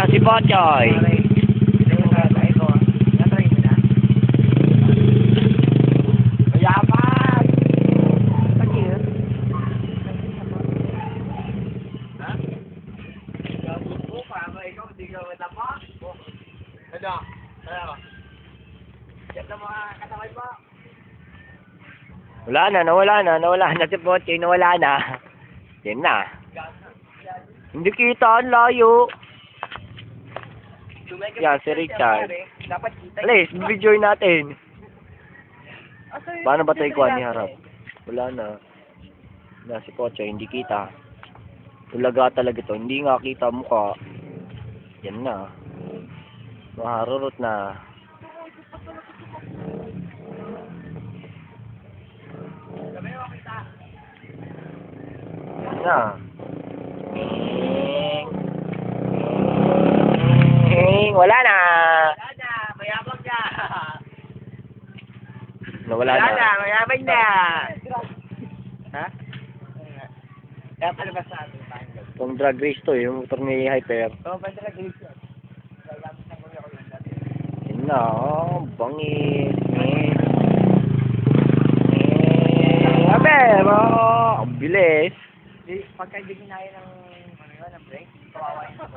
Si Bochoy. Mayaman! Pag-iyon. Ha? Gabuto pa, ikaw hindi ka matama. Ano? Ano? Yan na mga katamay mo. Nawala na si Bochoy, nawala na. Yan na. Hindi kita, ang layo. Yan, si Richard. Dapat kita. Alis, video natin. Paano ba tayo kuha ni harap? Wala na. Na si Bochoy, hindi kita. Ulaga talaga to, hindi nga kita mukha. Yan na. Maharurot na. Yan na. Wala na. Wala, mayabang na. Nawala na. Mayabang na. Ha? Kaya pala ba sa atin tayo? Itong drag race to, yung motor ni Hyper. Oo, ba talaga yun? Yan na, bangis. Aber, ang bilis. Pagka hindi kinaya ng break, kawawa yun.